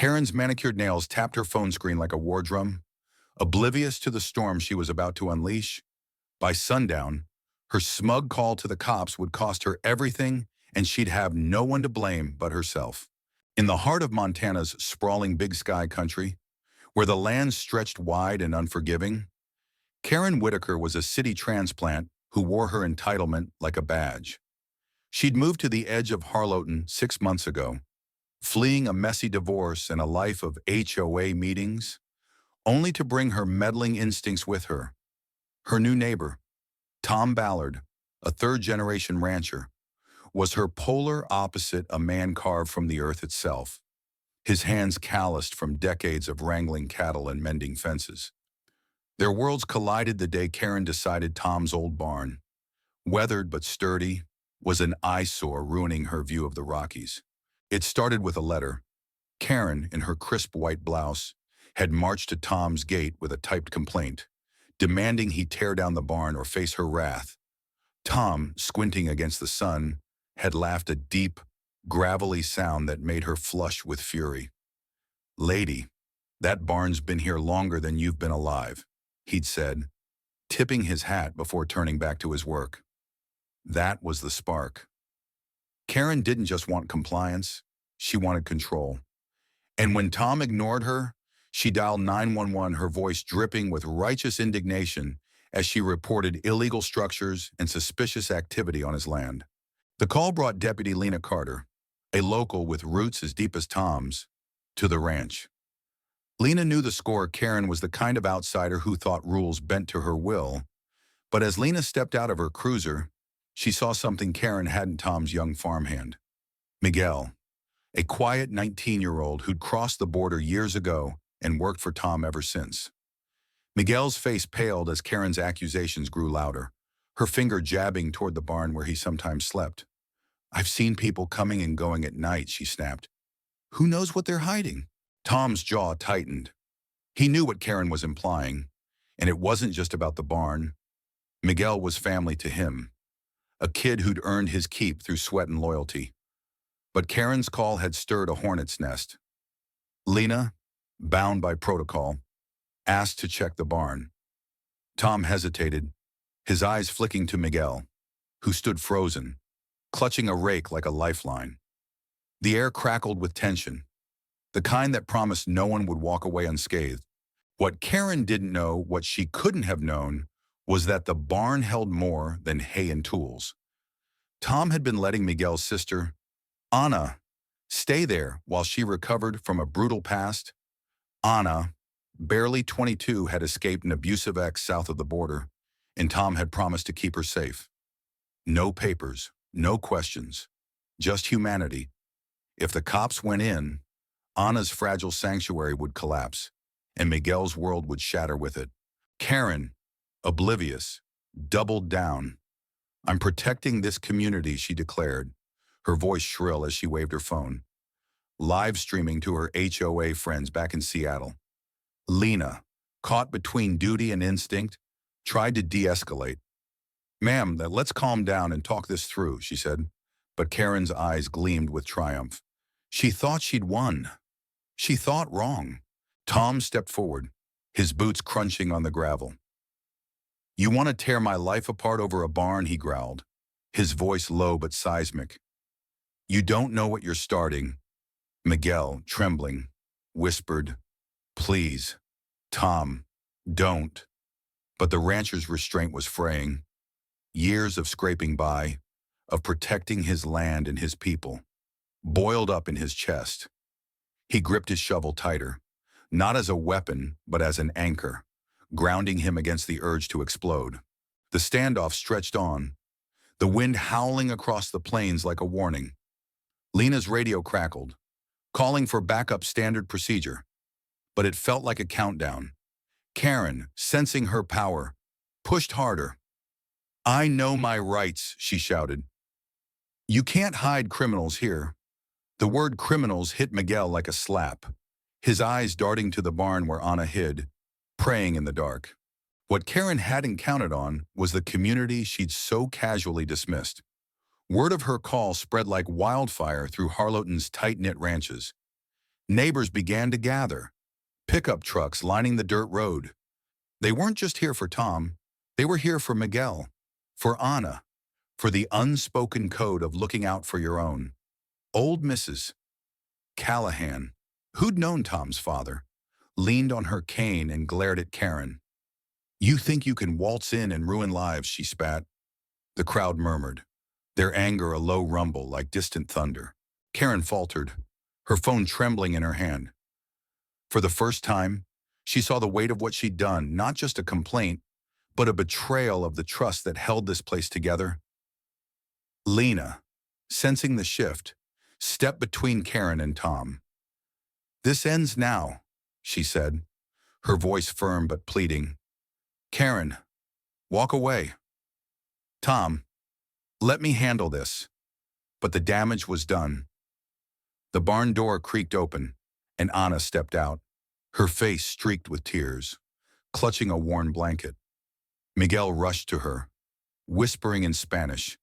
Karen's manicured nails tapped her phone screen like a war drum. Oblivious to the storm she was about to unleash, by sundown, her smug call to the cops would cost her everything, and she'd have no one to blame but herself. In the heart of Montana's sprawling Big Sky country, where the land stretched wide and unforgiving, Karen Whitaker was a city transplant who wore her entitlement like a badge. She'd moved to the edge of Harlowton 6 months ago, fleeing a messy divorce and a life of HOA meetings, only to bring her meddling instincts with her. Her new neighbor, Tom Ballard, a third-generation rancher, was her polar opposite, a man carved from the earth itself, his hands calloused from decades of wrangling cattle and mending fences. Their worlds collided the day Karen decided Tom's old barn, weathered but sturdy, was an eyesore ruining her view of the Rockies. It started with a letter. Karen, in her crisp white blouse, had marched to Tom's gate with a typed complaint, demanding he tear down the barn or face her wrath. Tom, squinting against the sun, had laughed a deep, gravelly sound that made her flush with fury. "Lady, that barn's been here longer than you've been alive," he'd said, tipping his hat before turning back to his work. That was the spark. Karen didn't just want compliance, she wanted control. And when Tom ignored her, she dialed 911, her voice dripping with righteous indignation as she reported illegal structures and suspicious activity on his land. The call brought Deputy Lena Carter, a local with roots as deep as Tom's, to the ranch. Lena knew the score. Karen was the kind of outsider who thought rules bent to her will, but as Lena stepped out of her cruiser, she saw something Karen hadn't: Tom's young farmhand, Miguel, a quiet 19-year-old who'd crossed the border years ago and worked for Tom ever since. Miguel's face paled as Karen's accusations grew louder, her finger jabbing toward the barn where he sometimes slept. "I've seen people coming and going at night," she snapped. "Who knows what they're hiding?" Tom's jaw tightened. He knew what Karen was implying, and it wasn't just about the barn. Miguel was family to him, a kid who'd earned his keep through sweat and loyalty. But Karen's call had stirred a hornet's nest. Lena, bound by protocol, asked to check the barn. Tom hesitated, his eyes flicking to Miguel, who stood frozen, clutching a rake like a lifeline. The air crackled with tension, the kind that promised no one would walk away unscathed. What Karen didn't know, what she couldn't have known, was that the barn held more than hay and tools. Tom had been letting Miguel's sister, Anna, stay there while she recovered from a brutal past. Anna, barely 22, had escaped an abusive ex south of the border, and Tom had promised to keep her safe. No papers, no questions, just humanity. If the cops went in, Anna's fragile sanctuary would collapse, and Miguel's world would shatter with it. Karen, oblivious, doubled down. "I'm protecting this community," she declared, her voice shrill as she waved her phone, live streaming to her HOA friends back in Seattle. Lena, caught between duty and instinct, tried to de-escalate. "Ma'am, let's calm down and talk this through," she said, but Karen's eyes gleamed with triumph. She thought she'd won. She thought wrong. Tom stepped forward, his boots crunching on the gravel. "You want to tear my life apart over a barn?" he growled, his voice low but seismic. "You don't know what you're starting." Miguel, trembling, whispered, "Please, Tom, don't." But the rancher's restraint was fraying. Years of scraping by, of protecting his land and his people, boiled up in his chest. He gripped his shovel tighter, not as a weapon, but as an anchor, grounding him against the urge to explode. The standoff stretched on, the wind howling across the plains like a warning. Lena's radio crackled, calling for backup standard procedure, but it felt like a countdown. Karen, sensing her power, pushed harder. "I know my rights," she shouted. "You can't hide criminals here." The word criminals hit Miguel like a slap, his eyes darting to the barn where Anna hid, praying in the dark. What Karen hadn't counted on was the community she'd so casually dismissed. Word of her call spread like wildfire through Harlowton's tight-knit ranches. Neighbors began to gather, pickup trucks lining the dirt road. They weren't just here for Tom, they were here for Miguel, for Anna, for the unspoken code of looking out for your own. Old Mrs. Callahan, who'd known Tom's father, leaned on her cane and glared at Karen. "You think you can waltz in and ruin lives," she spat. The crowd murmured, their anger a low rumble like distant thunder. Karen faltered, her phone trembling in her hand. For the first time, she saw the weight of what she'd done, not just a complaint, but a betrayal of the trust that held this place together. Lena, sensing the shift, stepped between Karen and Tom. "This ends now," she said, her voice firm but pleading. "Karen, walk away. Tom, let me handle this." But the damage was done. The barn door creaked open, and Anna stepped out, her face streaked with tears, clutching a worn blanket. Miguel rushed to her, whispering in Spanish,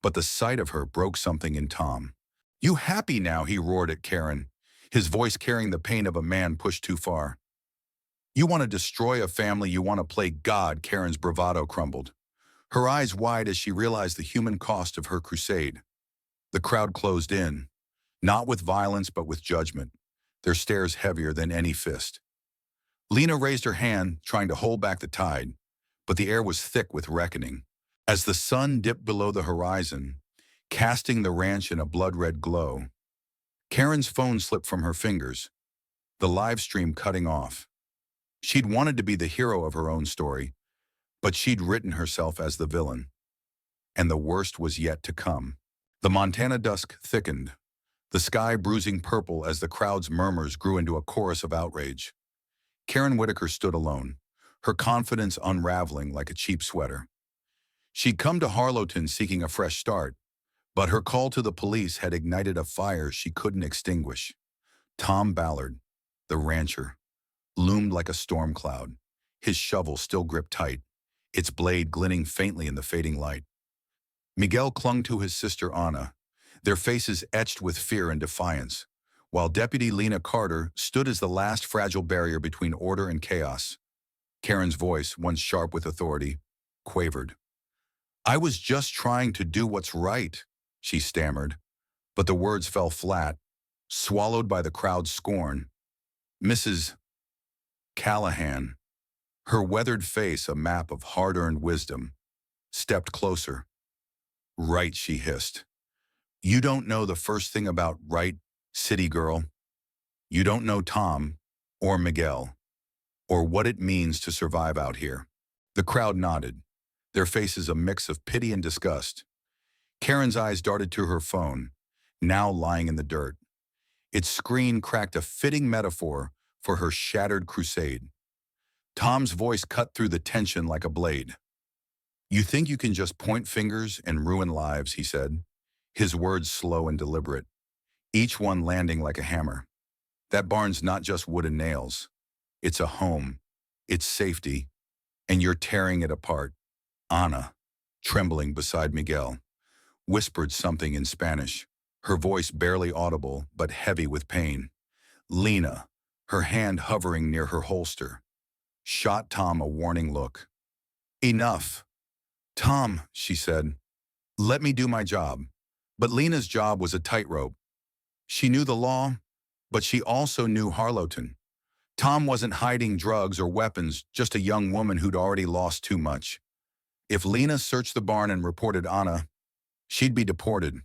but the sight of her broke something in Tom. "You happy now?" he roared at Karen, his voice carrying the pain of a man pushed too far. "You want to destroy a family, you want to play God." Karen's bravado crumbled, her eyes wide as she realized the human cost of her crusade. The crowd closed in, not with violence but with judgment, their stares heavier than any fist. Lena raised her hand, trying to hold back the tide, but the air was thick with reckoning. As the sun dipped below the horizon, casting the ranch in a blood-red glow, Karen's phone slipped from her fingers, the live stream cutting off. She'd wanted to be the hero of her own story, but she'd written herself as the villain. And the worst was yet to come. The Montana dusk thickened, the sky bruising purple as the crowd's murmurs grew into a chorus of outrage. Karen Whitaker stood alone, her confidence unraveling like a cheap sweater. She'd come to Harlowton seeking a fresh start, but her call to the police had ignited a fire she couldn't extinguish. Tom Ballard, the rancher, loomed like a storm cloud, his shovel still gripped tight, its blade glinting faintly in the fading light. Miguel clung to his sister Anna, their faces etched with fear and defiance, while Deputy Lena Carter stood as the last fragile barrier between order and chaos. Karen's voice, once sharp with authority, quavered. "I was just trying to do what's right," she stammered, but the words fell flat, swallowed by the crowd's scorn. Mrs. Callahan, her weathered face a map of hard-earned wisdom, stepped closer. "Right," she hissed. "You don't know the first thing about right, city girl. You don't know Tom, or Miguel, or what it means to survive out here." The crowd nodded, their faces a mix of pity and disgust. Karen's eyes darted to her phone, now lying in the dirt. Its screen cracked a fitting metaphor for her shattered crusade. Tom's voice cut through the tension like a blade. "You think you can just point fingers and ruin lives," he said, his words slow and deliberate, each one landing like a hammer. "That barn's not just wood and nails. It's a home, it's safety, and you're tearing it apart." Anna, trembling beside Miguel, whispered something in Spanish, her voice barely audible but heavy with pain. Lena, her hand hovering near her holster, shot Tom a warning look. "Enough. Tom," she said, "let me do my job." But Lena's job was a tightrope. She knew the law, but she also knew Harlowton. Tom wasn't hiding drugs or weapons, just a young woman who'd already lost too much. If Lena searched the barn and reported Anna, she'd be deported,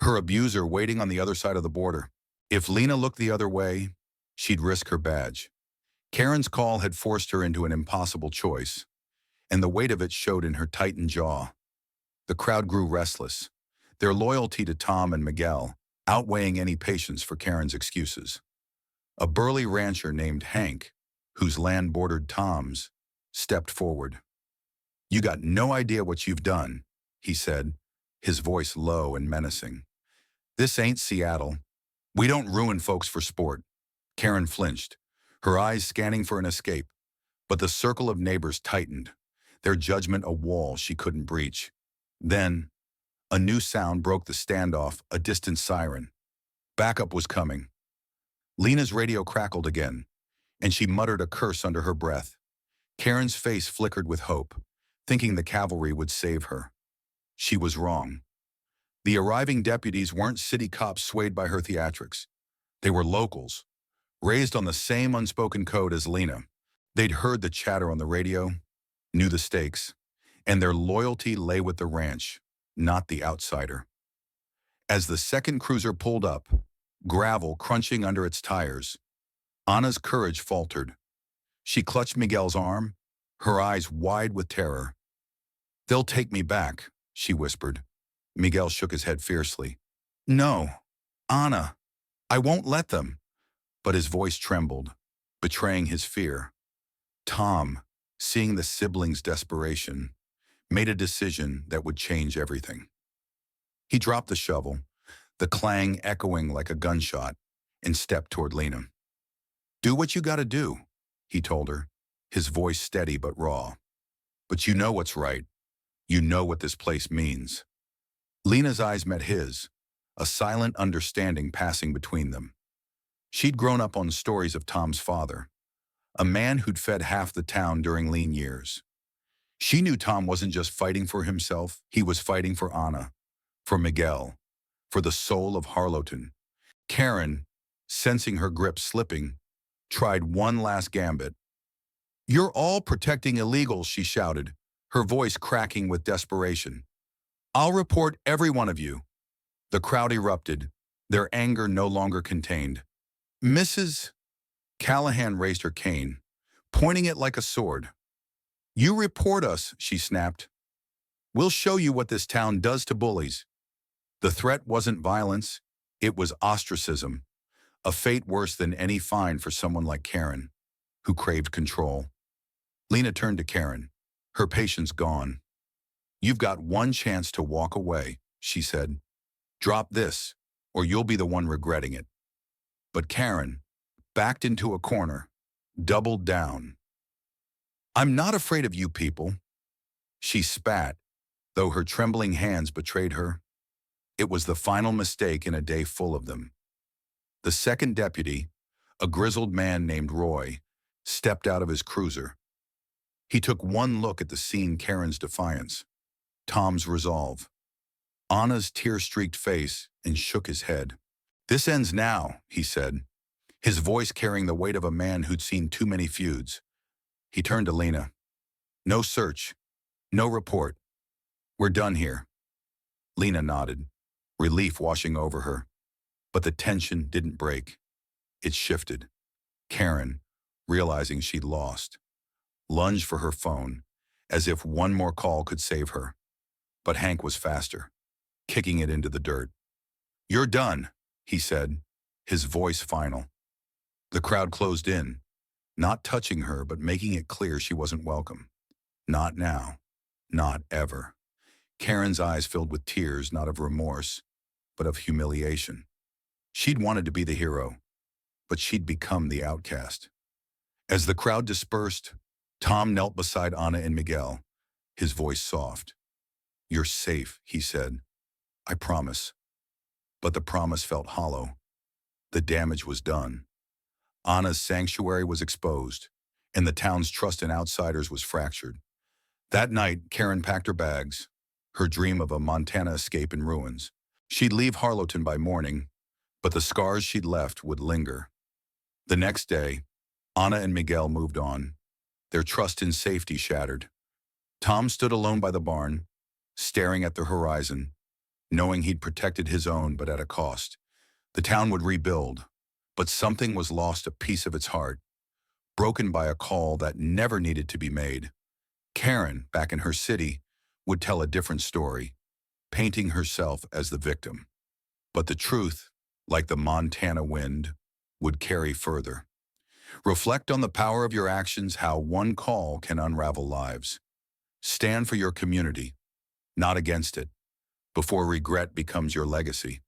her abuser waiting on the other side of the border. If Lena looked the other way, she'd risk her badge. Karen's call had forced her into an impossible choice, and the weight of it showed in her tightened jaw. The crowd grew restless, their loyalty to Tom and Miguel outweighing any patience for Karen's excuses. A burly rancher named Hank, whose land bordered Tom's, stepped forward. "You got no idea what you've done," he said, his voice low and menacing. "This ain't Seattle. We don't ruin folks for sport." Karen flinched, her eyes scanning for an escape, but the circle of neighbors tightened, their judgment a wall she couldn't breach. Then, a new sound broke the standoff, a distant siren. Backup was coming. Lena's radio crackled again, and she muttered a curse under her breath. Karen's face flickered with hope, thinking the cavalry would save her. She was wrong. The arriving deputies weren't city cops swayed by her theatrics. They were locals, raised on the same unspoken code as Lena. They'd heard the chatter on the radio, knew the stakes, and their loyalty lay with the ranch, not the outsider. As the second cruiser pulled up, gravel crunching under its tires, Anna's courage faltered. She clutched Miguel's arm, her eyes wide with terror. "They'll take me back," she whispered. Miguel shook his head fiercely. "No, Anna, I won't let them." But his voice trembled, betraying his fear. Tom, seeing the siblings' desperation, made a decision that would change everything. He dropped the shovel, the clang echoing like a gunshot, and stepped toward Lena. "Do what you gotta do," he told her, his voice steady but raw. "But you know what's right. You know what this place means." Lena's eyes met his, a silent understanding passing between them. She'd grown up on stories of Tom's father, a man who'd fed half the town during lean years. She knew Tom wasn't just fighting for himself, he was fighting for Anna, for Miguel, for the soul of Harlowton. Karen, sensing her grip slipping, tried one last gambit. "You're all protecting illegals," she shouted, her voice cracking with desperation. "I'll report every one of you." The crowd erupted, their anger no longer contained. "Mrs. Callahan raised her cane, pointing it like a sword. "You report us," she snapped. "We'll show you what this town does to bullies." The threat wasn't violence, it was ostracism, a fate worse than any fine for someone like Karen, who craved control. Lena turned to Karen, her patience gone. "You've got one chance to walk away," she said. "Drop this, or you'll be the one regretting it." But Karen, backed into a corner, doubled down. "I'm not afraid of you people." She spat, though her trembling hands betrayed her. It was the final mistake in a day full of them. The second deputy, a grizzled man named Roy, stepped out of his cruiser. He took one look at the scene, Karen's defiance, Tom's resolve, Anna's tear-streaked face, and shook his head. "This ends now," he said, his voice carrying the weight of a man who'd seen too many feuds. He turned to Lena. "No search, no report. We're done here." Lena nodded, relief washing over her. But the tension didn't break. It shifted. Karen, realizing she'd lost, lunged for her phone, as if one more call could save her. But Hank was faster, kicking it into the dirt. "You're done," he said, his voice final. The crowd closed in, not touching her but making it clear she wasn't welcome. Not now. Not ever. Karen's eyes filled with tears, not of remorse, but of humiliation. She'd wanted to be the hero, but she'd become the outcast. As the crowd dispersed, Tom knelt beside Anna and Miguel, his voice soft. "You're safe," he said. "I promise." But the promise felt hollow. The damage was done. Anna's sanctuary was exposed, and the town's trust in outsiders was fractured. That night, Karen packed her bags, her dream of a Montana escape in ruins. She'd leave Harlowton by morning, but the scars she'd left would linger. The next day, Anna and Miguel moved on, their trust in safety shattered. Tom stood alone by the barn, staring at the horizon, knowing he'd protected his own but at a cost. The town would rebuild, but something was lost, a piece of its heart, broken by a call that never needed to be made. Karen, back in her city, would tell a different story, painting herself as the victim. But the truth, like the Montana wind, would carry further. Reflect on the power of your actions, how one call can unravel lives. Stand for your community, not against it, before regret becomes your legacy.